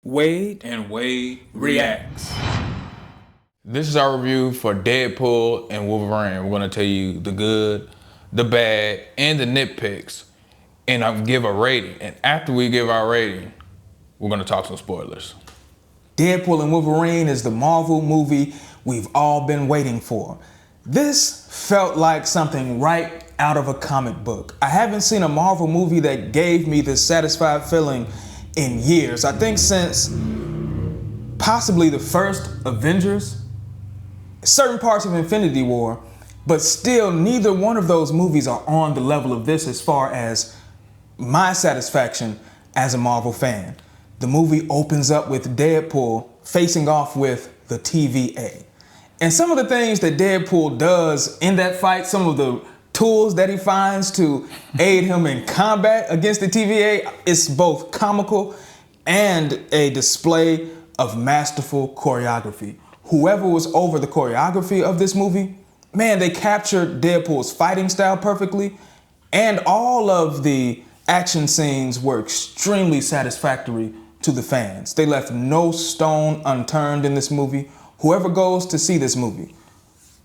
Wade and Wade reacts. This is our review for Deadpool and Wolverine. We're gonna tell you the good, the bad, and the nitpicks, and I'll give a rating. And after we give our rating, we're gonna talk some spoilers. Deadpool and Wolverine is the Marvel movie we've all been waiting for. This felt like something right out of a comic book. I haven't seen a Marvel movie that gave me this satisfied feeling in years. I think since possibly the first Avengers, certain parts of Infinity War, but still neither one of those movies are on the level of this as far as my satisfaction as a Marvel fan. The movie opens up with Deadpool facing off with the TVA. And some of the things that Deadpool does in that fight, some of the tools that he finds to aid him in combat against the TVA, is both comical and a display of masterful choreography. Whoever was over the choreography of this movie, man, they captured Deadpool's fighting style perfectly, and all of the action scenes were extremely satisfactory to the fans. They left no stone unturned in this movie. Whoever goes to see this movie,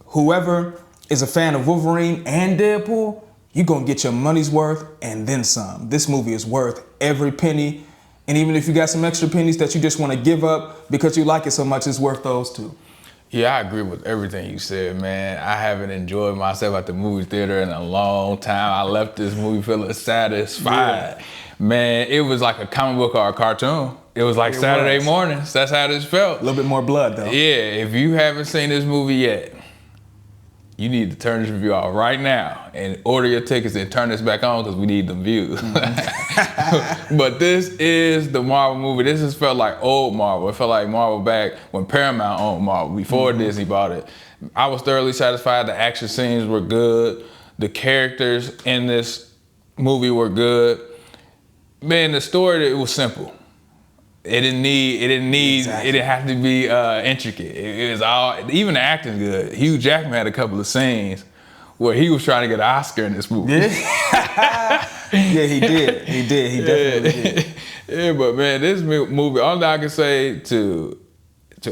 whoever is a fan of Wolverine and Deadpool, you're gonna get your money's worth and then some. This movie is worth every penny, and even if you got some extra pennies that you just wanna give up because you like it so much, it's worth those too. Yeah, I agree with everything you said, man. I haven't enjoyed myself at the movie theater in a long time. I left this movie feeling satisfied. Yeah. Man, it was like a comic book or a cartoon. It was like Saturday mornings. That's how this felt. A little bit more blood though. Yeah, if you haven't seen this movie yet, you need to turn this review off right now and order your tickets and turn this back on because we need them views. But this is the Marvel movie. This has felt like old Marvel. It felt like Marvel back when Paramount owned Marvel, before Disney bought it. I was thoroughly satisfied. The action scenes were good. The characters in this movie were good. Man, the story, it was simple. It didn't have to be intricate. It was all, even the acting's good. Hugh Jackman had a couple of scenes where he was trying to get an Oscar in this movie. Yeah, yeah, he did. He definitely did. Yeah, but man, this movie, all that I can say to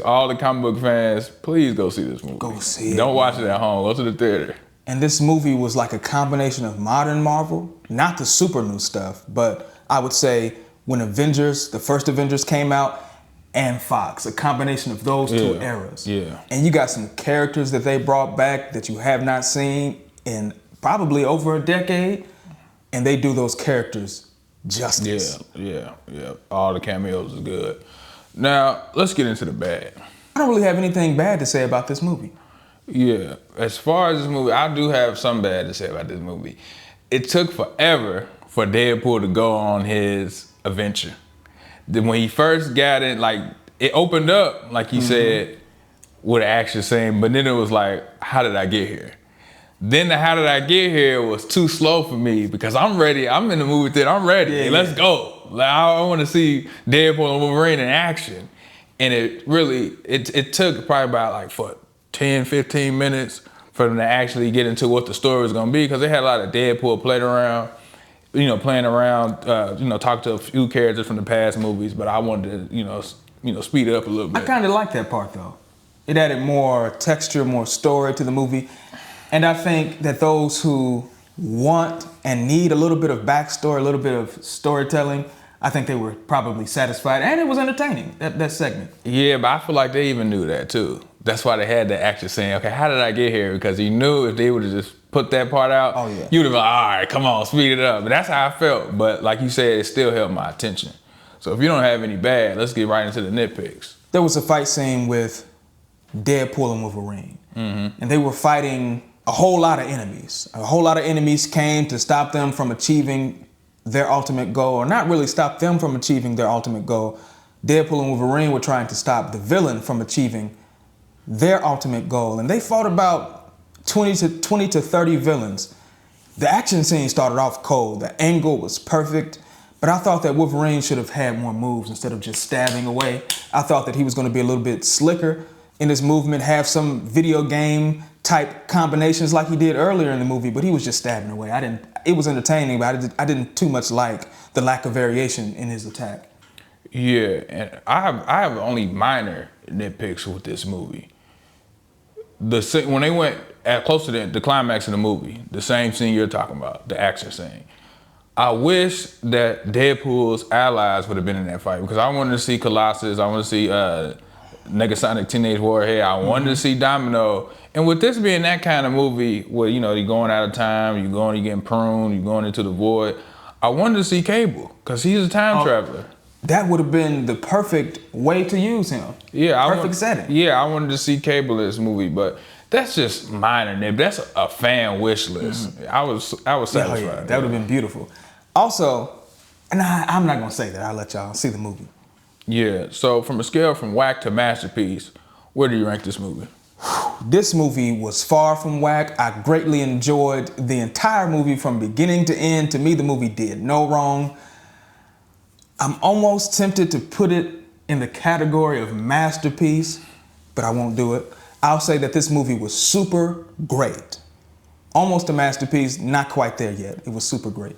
all the comic book fans, please go see this movie. Go see it. Don't watch it at home, go to the theater. And this movie was like a combination of modern Marvel, not the super new stuff, but I would say when the first Avengers came out, and Fox, a combination of those two eras. Yeah. And you got some characters that they brought back that you have not seen in probably over a decade, and they do those characters justice. Yeah. All the cameos is good. Now, let's get into the bad. I don't really have anything bad to say about this movie. Yeah, as far as this movie, I do have some bad to say about this movie. It took forever for Deadpool to go on his adventure. Then when he first got it, like, it opened up, like you said, with an action scene, but then it was like, how did I get here? Then the how did I get here was too slow for me because I'm ready. I'm in the movie theater, I'm ready. Yeah, Let's go. Like, I want to see Deadpool and Wolverine in action. And it really, it took probably about like, 10, 15 minutes for them to actually get into what the story was gonna be, because they had a lot of Deadpool playing around, talk to a few characters from the past movies, but I wanted to, speed it up a little bit. I kind of like that part though. It added more texture, more story to the movie. And I think that those who want and need a little bit of backstory, a little bit of storytelling, I think they were probably satisfied, and it was entertaining, that segment. Yeah, but I feel like they even knew that too. That's why they had the actor saying, okay, how did I get here? Because he knew if they would have just put that part out, you would have been like, all right, come on, speed it up. But that's how I felt. But like you said, it still held my attention. So if you don't have any bad, let's get right into the nitpicks. There was a fight scene with Deadpool and Wolverine. And they were fighting a whole lot of enemies. A whole lot of enemies came to stop them from achieving their ultimate goal, or not really stop them from achieving their ultimate goal. Deadpool and Wolverine were trying to stop the villain from achieving their ultimate goal. And they fought about 20 to 30 villains. The action scene started off cold. The angle was perfect, but I thought that Wolverine should have had more moves instead of just stabbing away. I thought that he was going to be a little bit slicker in his movement, have some video game type combinations like he did earlier in the movie, but he was just stabbing away. It was entertaining, but I didn't too much like the lack of variation in his attack. Yeah, and I have only minor nitpicks with this movie. When they went close to the climax of the movie, the same scene you're talking about, the action scene. I wish that Deadpool's allies would have been in that fight because I wanted to see Colossus, I wanted to see Negasonic Teenage Warhead, I wanted to see Domino. And with this being that kind of movie where, you know, you're going out of time, you're getting pruned, you're going into the void, I wanted to see Cable because he's a time traveler. That would have been the perfect way to use him. Yeah, perfect setting. Yeah, I wanted to see Cable in this movie, but that's just minor. That's a fan wish list. I was satisfied. Yeah, that would have been beautiful. Also, and I'm not gonna say that. I'll let y'all see the movie. Yeah. So from a scale from whack to masterpiece, where do you rank this movie? This movie was far from whack. I greatly enjoyed the entire movie from beginning to end. To me, the movie did no wrong. I'm almost tempted to put it in the category of masterpiece, but I won't do it. I'll say that this movie was super great. Almost a masterpiece, not quite there yet. It was super great.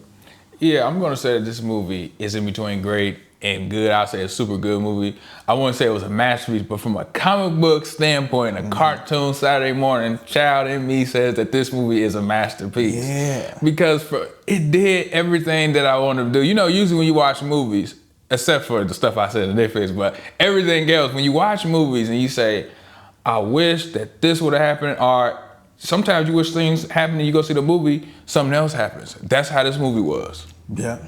Yeah, I'm gonna say that this movie is in between great and good. I'll say a super good movie. I wouldn't say it was a masterpiece, but from a comic book standpoint, a cartoon Saturday morning, child in me says that this movie is a masterpiece. Yeah. Because it did everything that I wanted to do. You know, usually when you watch movies, except for the stuff I said in Netflix, but everything else, when you watch movies and you say, I wish that this would have happened, or sometimes you wish things happen and you go see the movie, something else happens. That's how this movie was. Yeah,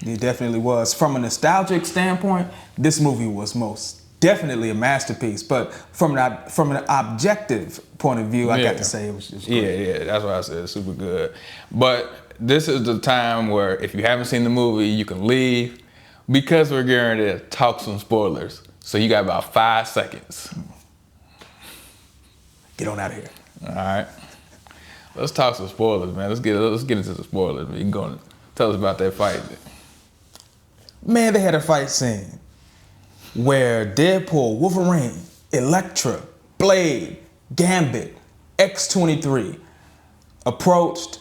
it definitely was. From a nostalgic standpoint, this movie was most definitely a masterpiece. But from an objective point of view, I got to say it was just great. Yeah, that's why I said it's super good. But this is the time where if you haven't seen the movie, you can leave because we're going to talk some spoilers. So you got about 5 seconds. Get on out of here. All right. Let's talk some spoilers, man. Let's get into the spoilers. You can go and tell us about that fight. Man, they had a fight scene where Deadpool, Wolverine, Elektra, Blade, Gambit, X-23 approached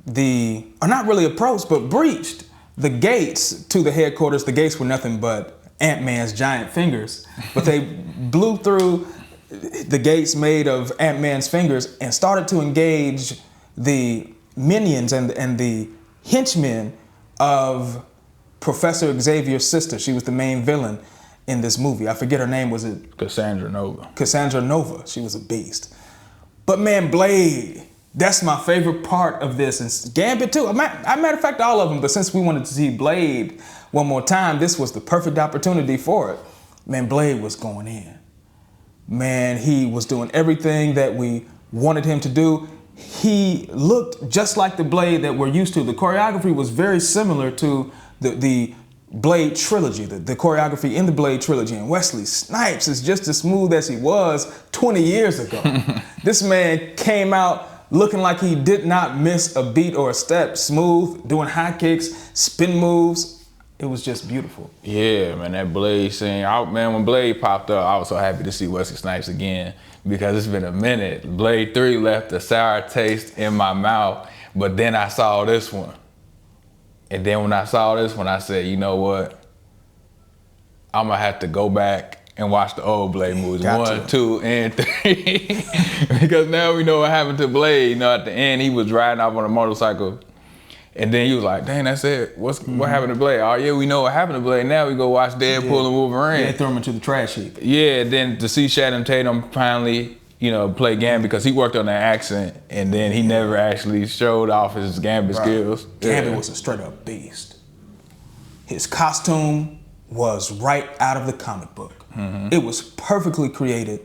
not really approached, but breached the gates to the headquarters. The gates were nothing but Ant-Man's giant fingers, but they blew through the gates made of Ant-Man's fingers and started to engage the minions and the henchmen of Professor Xavier's sister. She was the main villain in this movie. I forget her name. Was it Cassandra Nova? Cassandra Nova. She was a beast. But man, Blade, that's my favorite part of this. And Gambit too. Matter of fact, all of them. But since we wanted to see Blade one more time, this was the perfect opportunity for it. Man, Blade was going in. Man, he was doing everything that we wanted him to do. He looked just like the Blade that we're used to. The choreography was very similar to the Blade trilogy, the choreography in the Blade trilogy. And Wesley Snipes is just as smooth as he was 20 years ago. This man came out looking like he did not miss a beat or a step, smooth, doing high kicks, spin moves. It was just beautiful. Yeah, man, that Blade scene. When Blade popped up, I was so happy to see Wesley Snipes again because it's been a minute. Blade 3 left a sour taste in my mouth, but then I saw this one. And then when I saw this one, I said, you know what? I'm gonna have to go back and watch the old Blade movies, 1, 2, and 3. Because now we know what happened to Blade. You know, at the end, he was riding off on a motorcycle. And then he was like, dang, that's it. What happened to Blade? Oh, yeah, we know what happened to Blade. Now we go watch Deadpool and Wolverine. Yeah, throw him into the trash heap. Yeah, then to see Channing Tatum finally, play Gambit because he worked on that accent and then he never actually showed off his Gambit skills. Gambit was a straight up beast. His costume was right out of the comic book. It was perfectly created.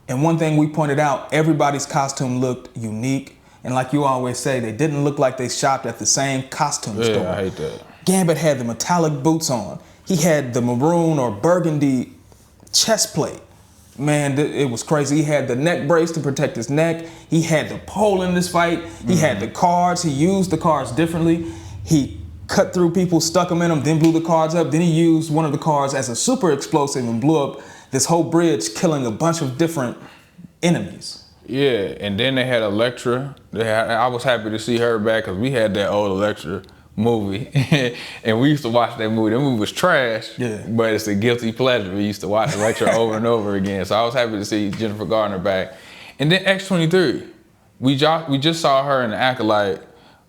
And one thing we pointed out, everybody's costume looked unique. And like you always say, they didn't look like they shopped at the same costume store. Yeah, I hate that. Gambit had the metallic boots on. He had the maroon or burgundy chest plate. Man, it was crazy. He had the neck brace to protect his neck. He had the pole in this fight. He had the cards. He used the cards differently. He cut through people, stuck them in them, then blew the cards up. Then he used one of the cards as a super explosive and blew up this whole bridge, killing a bunch of different enemies. Yeah, and then they had Elektra. I was happy to see her back because we had that old Elektra movie, and we used to watch that movie. That movie was trash, Yeah. but it's a guilty pleasure. We used to watch the lecture over and over again. So I was happy to see Jennifer Garner back. And then X-23, we just saw her in the Acolyte.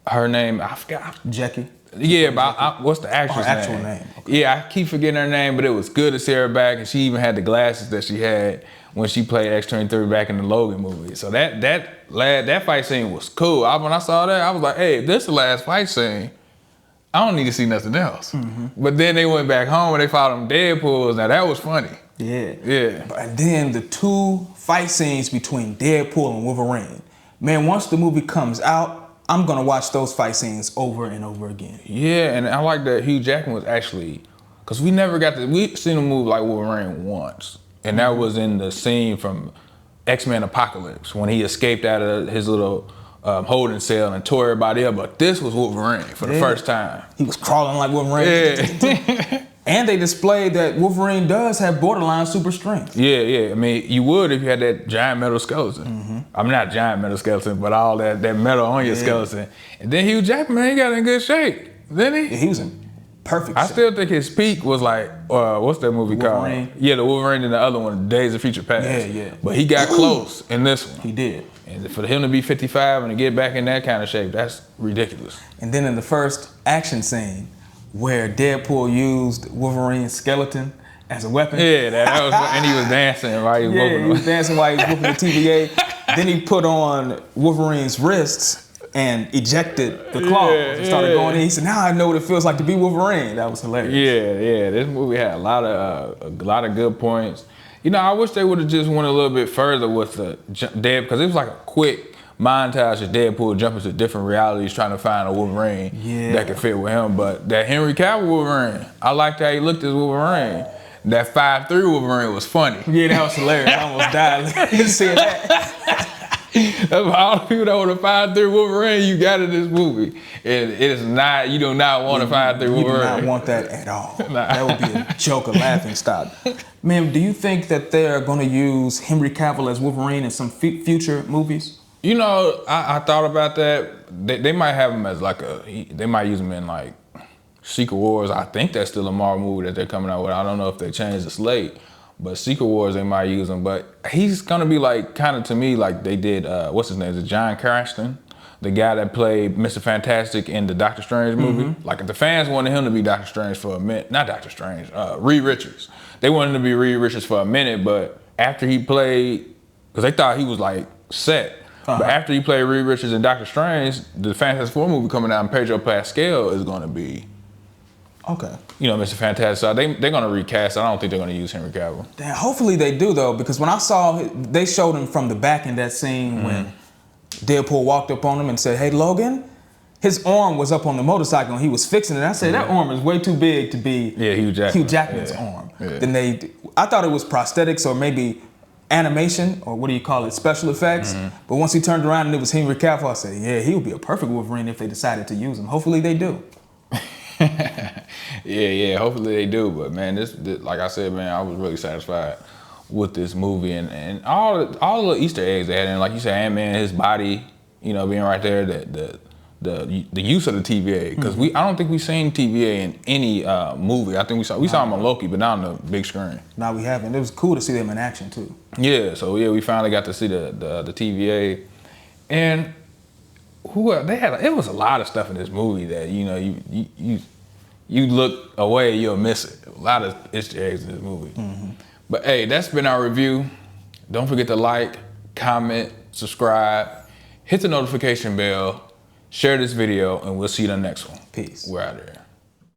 Her name, I forgot. Jackie. Yeah, but what's the actress name? Actual name. Okay. Yeah, I keep forgetting her name, but it was good to see her back, and she even had the glasses that she had when she played X-23 back in the Logan movie. So that fight scene was cool. When I saw that, I was like, hey, if this is the last fight scene, I don't need to see nothing else. But then they went back home and they fought them Deadpools. Now that was funny. Yeah. Yeah. And then the 2 fight scenes between Deadpool and Wolverine. Man, once the movie comes out, I'm gonna watch those fight scenes over and over again. Yeah, and I like that Hugh Jackman was actually, cause we seen him move like Wolverine once. And that was in the scene from X-Men Apocalypse when he escaped out of his little holding cell and tore everybody up. But this was Wolverine for the first time. He was crawling like Wolverine. Yeah. And they displayed that Wolverine does have borderline super strength. Yeah. I mean, you would if you had that giant metal skeleton. I mean, not giant metal skeleton, but all that metal on your skeleton. And then Hugh Jackman, man, he got in good shape, didn't he? Yeah, he was in perfect I shape. still think his peak was like, what's that movie Wolverine. called? Yeah, the Wolverine and the other one, Days of Future Past. Yeah. But he got close in this one. He did. And for him to be 55 and to get back in that kind of shape, that's ridiculous. And then in the first action scene, where Deadpool used Wolverine's skeleton as a weapon. Yeah, that was, and he was dancing while he was whooping he was dancing while he was whooping the TVA. Then he put on Wolverine's wrists and ejected the claws and started going in. He said, now I know what it feels like to be Wolverine. That was hilarious. Yeah. This movie had a lot of good points. You know, I wish they would have just went a little bit further with the Dead, because it was like a quick montage of Deadpool jumping to different realities trying to find a Wolverine that could fit with him. But that Henry Cavill Wolverine, I liked how he looked as Wolverine. That 5'3" Wolverine was funny. Yeah, that was hilarious. I almost died. You see that? That's all the people that want a 5'3" Wolverine you got in this movie. It is not, you do not want a 5'3" Wolverine. You do not want that at all. That would be a joke, a laughing stock. Man, do you think that they're going to use Henry Cavill as Wolverine in some future movies? You know, I thought about that. They might have him as like they might use him in like Secret Wars. I think that's still a Marvel movie that they're coming out with. I don't know if they changed the slate, but Secret Wars they might use him. But he's gonna be like kind of to me like they did. What's his name? Is it John Cranston, the guy that played Mr. Fantastic in the Doctor Strange movie? Like the fans wanted him to be Doctor Strange for a minute. Not Doctor Strange. Reed Richards. They wanted him to be Reed Richards for a minute, but after he played, because they thought he was like set. But after he played Reed Richards in Doctor Strange, the Fantastic Four movie coming out, and Pedro Pascal is going to be, Mr. Fantastic. So they're going to recast. I don't think they're going to use Henry Cavill. Damn, hopefully they do though, because when I saw they showed him from the back in that scene when Deadpool walked up on him and said, "Hey, Logan," his arm was up on the motorcycle and he was fixing it. I said that arm is way too big to be Hugh Jackman's arm. Then I thought it was prosthetics or maybe animation, or what do you call it, special effects. But once he turned around and it was Henry Cavill, I said, yeah, he would be a perfect Wolverine if they decided to use him. Hopefully they do. Yeah, hopefully they do. But man, this like I said, man, I was really satisfied with this movie and all the Easter eggs they had in. Like you said, Ant-Man, his body, being right there, the use of the TVA, because I don't think we've seen TVA in any movie. I think we saw him on Loki, but not on the big screen. No, we haven't. It was cool to see them in action too. Yeah, so we finally got to see the TVA, and it was a lot of stuff in this movie that you look away, you'll miss it. A lot of Easter eggs in this movie. But hey, that's been our review. Don't forget to like, comment, subscribe, hit the notification bell. Share this video, and we'll see you in the next one. Peace. We're out of here.